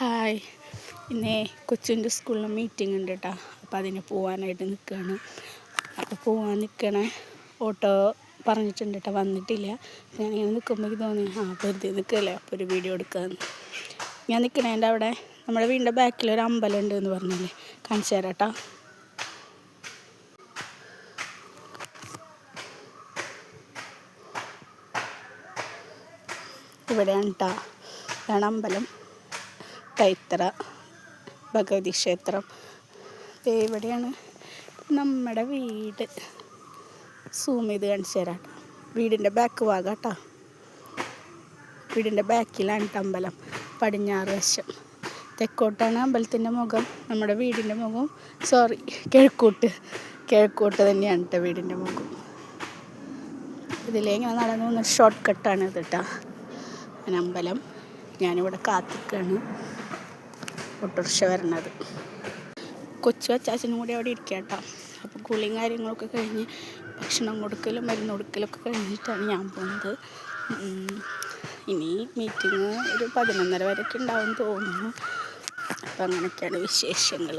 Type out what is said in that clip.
Hi, ഇന്നേ കൊച്ചിൻ്റെ സ്കൂളിൽ മീറ്റിംഗ് ഉണ്ട് കേട്ടോ. അപ്പോൾ അതിന് പോകാനായിട്ട് നിൽക്കുകയാണ്. അപ്പോൾ പോകാൻ നിൽക്കണേ ഓട്ടോ പറഞ്ഞിട്ടുണ്ട് കേട്ടോ, വന്നിട്ടില്ല. ഞാനിങ്ങനെ നിൽക്കുമ്പോൾ തോന്നി വെറുതെ നിൽക്കുകയല്ലേ, അപ്പോൾ ഒരു വീഡിയോ എടുക്കാമെന്ന്. ഞാൻ നിൽക്കണേൻ്റെ അവിടെ നമ്മുടെ വീടിൻ്റെ ബാക്കിലൊരു അമ്പലം ഉണ്ട് എന്ന് പറഞ്ഞില്ലേ, കാണിച്ചു തരാം കേട്ടോ. ഇവിടെയാണ് കേട്ടോ, ഇതാണ് അമ്പലം, കൈത്തറ ഭഗവതി ക്ഷേത്രം. ഇവിടെയാണ് നമ്മുടെ വീട്. സൂം ചെയ്ത് കാണിച്ചു തരാം കേട്ടോ. വീടിൻ്റെ ബാക്ക് ഭാഗം കേട്ടോ, വീടിൻ്റെ ബാക്കിലാണ് അമ്പലം, പടിഞ്ഞാറ് വശം. തെക്കോട്ടാണ് അമ്പലത്തിൻ്റെ മുഖം, നമ്മുടെ വീടിൻ്റെ മുഖം കിഴക്കോട്ട് തന്നെയാണ് കേട്ടോ വീടിൻ്റെ മുഖം. ഇതിലേ ഇങ്ങനെ നടന്നു വന്ന ഷോർട്ട് കട്ടാണ് ഇത് കേട്ടോ അമ്പലം. ഞാനിവിടെ കാത്തിക്കാണ് ഓട്ടോറിക്ഷ വരണത്. കൊച്ചു അച്ചാച്ചനും കൂടി അവിടെ ഇരിക്കുക കേട്ടോ. അപ്പോൾ കുളിയും കാര്യങ്ങളൊക്കെ കഴിഞ്ഞ് ഭക്ഷണം കൊടുക്കലും മരുന്ന് കൊടുക്കലൊക്കെ കഴിഞ്ഞിട്ടാണ് ഞാൻ പോകുന്നത്. ഇനി മീറ്റിംഗ് ഒരു 11:30 വരെയൊക്കെ ഉണ്ടാവും തോന്നുന്നു. അപ്പം അങ്ങനെയൊക്കെയാണ് വിശേഷങ്ങൾ.